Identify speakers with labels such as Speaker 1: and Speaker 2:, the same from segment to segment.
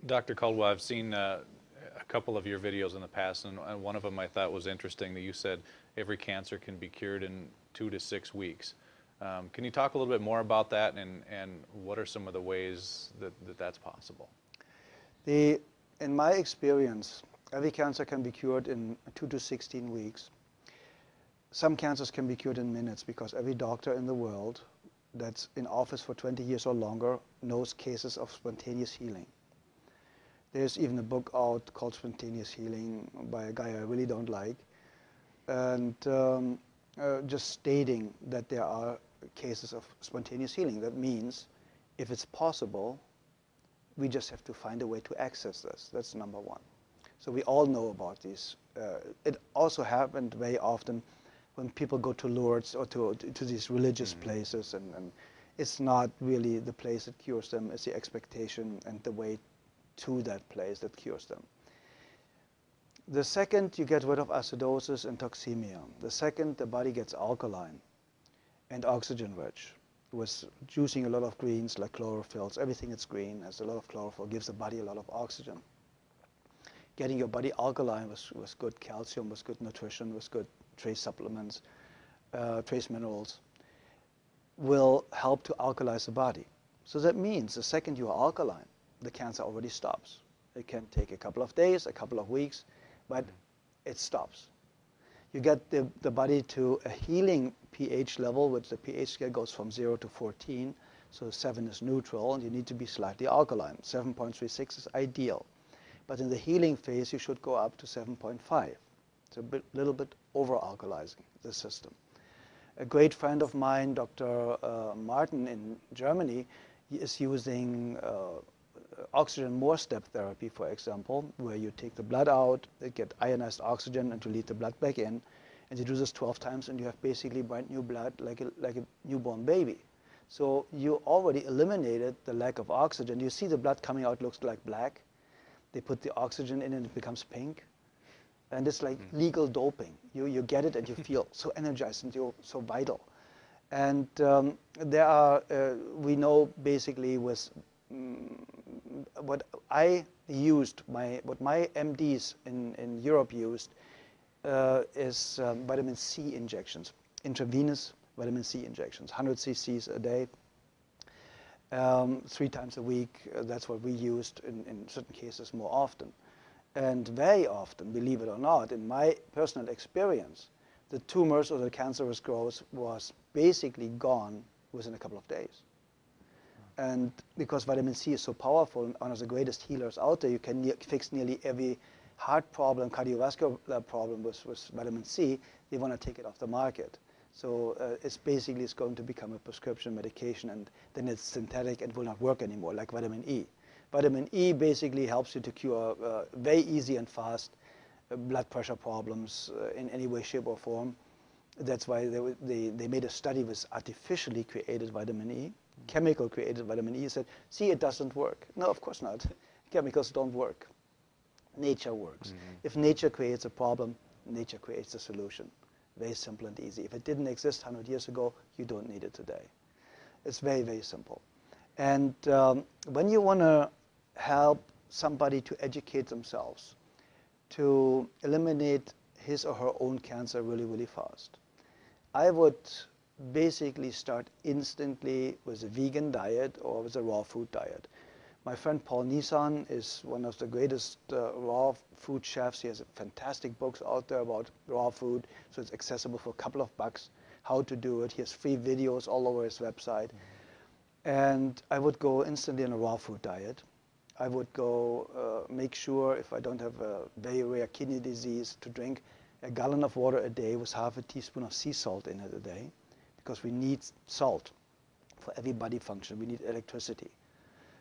Speaker 1: Dr. Caldwell, I've seen a couple of your videos in the past, and one of them I thought was interesting that you said every cancer can be cured in 2 to 6 weeks. Can you talk a little bit more about that, and what are some of the ways that that's possible?
Speaker 2: In my experience, every cancer can be cured in 2 to 16 weeks. Some cancers can be cured in minutes because every doctor in the world that's in office for 20 years or longer knows cases of spontaneous healing. There's even a book out called Spontaneous Healing by a guy I really don't like, and just stating that there are cases of spontaneous healing. That means if it's possible, we just have to find a way to access this. That's number one. So we all know about these. It also happened very often when people go to Lourdes or to these religious places, and it's not really the place that cures them, it's the expectation and the way to that place that cures them. The second, you get rid of acidosis and toxemia. The second, the body gets alkaline and oxygen rich, with juicing a lot of greens like chlorophylls. Everything that's green has a lot of chlorophyll, gives the body a lot of oxygen. Getting your body alkaline with good calcium, with good nutrition, with good trace supplements, trace minerals, will help to alkalize the body. So that means the second you are alkaline, the cancer already stops. It can take a couple of days, a couple of weeks, but it stops. You get the body to a healing pH level, which the pH scale goes from 0 to 14, so 7 is neutral, and you need to be slightly alkaline. 7.36 is ideal. But in the healing phase, you should go up to 7.5. It's a little bit over-alkalizing the system. A great friend of mine, Dr. Martin in Germany, is using oxygen more step therapy, for example, where you take the blood out, they get ionized oxygen, and to lead the blood back in. And you do this 12 times, and you have basically brand new blood like a newborn baby. So you already eliminated the lack of oxygen. You see the blood coming out looks like black. They put the oxygen in, and it becomes pink. And it's like legal doping. You get it, and you feel so energized, and you're so vital. And there are, we know basically with what I used, what my MDs in Europe used is vitamin C injections, intravenous vitamin C injections, 100 cc's a day, 3 times a week. That's what we used in certain cases more often. And very often, believe it or not, in my personal experience, the tumors or the cancerous growth was basically gone within a couple of days. And because vitamin C is so powerful and one of the greatest healers out there, you can fix nearly every heart problem, cardiovascular problem with vitamin C. They want to take it off the market. So it's going to become a prescription medication, and then it's synthetic and will not work anymore, like vitamin E. Vitamin E basically helps you to cure very easy and fast blood pressure problems in any way, shape, or form. That's why they made a study with artificially created vitamin E, chemical created vitamin E, said, see, it doesn't work. No, of course not. Chemicals don't work. Nature works. If nature creates a problem, nature creates a solution. Very simple and easy. If it didn't exist 100 years ago, you don't need it today. It's very, very simple. And when you want to help somebody to educate themselves, to eliminate his or her own cancer really, really fast, I would basically start instantly with a vegan diet or with a raw food diet. My friend Paul Nissan is one of the greatest raw food chefs. He has fantastic books out there about raw food, so it's accessible for a couple of bucks how to do it. He has free videos all over his website. And I would go instantly on a raw food diet. I would go make sure, if I don't have a very rare kidney disease, to drink a gallon of water a day with half a teaspoon of sea salt in it a day, because we need salt for every body function. We need electricity.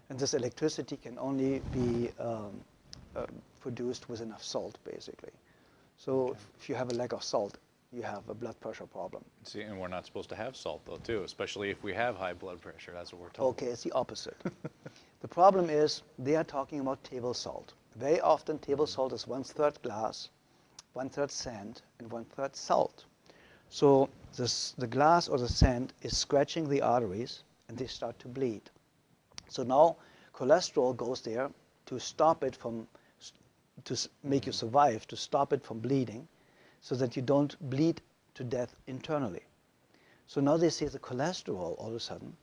Speaker 2: And this electricity can only be produced with enough salt, basically. So if you have a lack of salt, you have a blood pressure problem.
Speaker 1: See, and we're not supposed to have salt, though, too, especially if we have high blood pressure. That's what we're told.
Speaker 2: Okay, it's the opposite. The problem is they are talking about table salt. Very often, table salt is 1/3 glass, 1/3 sand, and 1/3 salt. So the glass or the sand is scratching the arteries, and they start to bleed. So now cholesterol goes there to stop it from, make you survive, to stop it from bleeding, so that you don't bleed to death internally. So now they say the cholesterol all of a sudden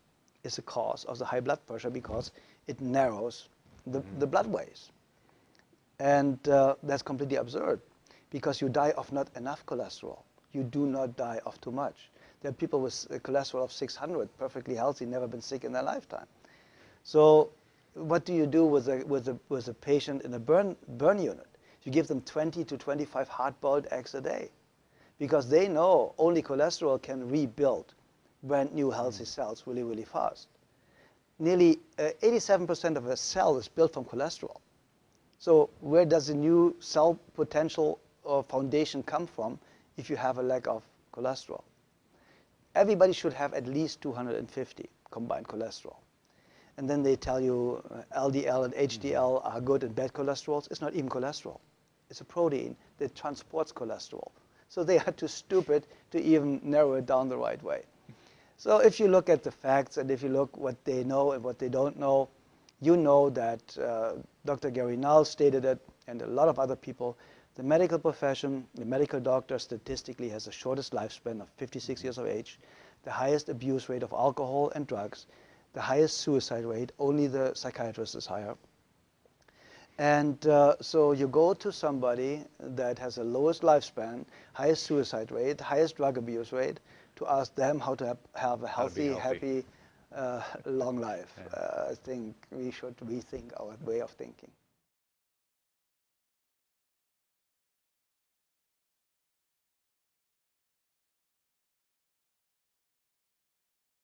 Speaker 2: is the cause of the high blood pressure because it narrows the blood ways. And that's completely absurd because you die of not enough cholesterol. You do not die of too much. There are people with a cholesterol of 600, perfectly healthy, never been sick in their lifetime. So what do you do with a patient in a burn unit? You give them 20 to 25 hard-boiled eggs a day because they know only cholesterol can rebuild brand new healthy cells really, really fast. Nearly 87% of a cell is built from cholesterol. So where does the new cell potential or foundation come from if you have a lack of cholesterol? Everybody should have at least 250 combined cholesterol. And then they tell you LDL and HDL are good and bad cholesterols. It's not even cholesterol. It's a protein that transports cholesterol. So they are too stupid to even narrow it down the right way. So if you look at the facts and if you look what they know and what they don't know, you know that Dr. Gary Null stated it, and a lot of other people, the medical profession, the medical doctor statistically has the shortest lifespan of 56 years of age, the highest abuse rate of alcohol and drugs, the highest suicide rate, only the psychiatrist is higher. And so you go to somebody that has the lowest lifespan, highest suicide rate, highest drug abuse rate, to ask them how to have a healthy, happy, long life. I think we should rethink our way of thinking.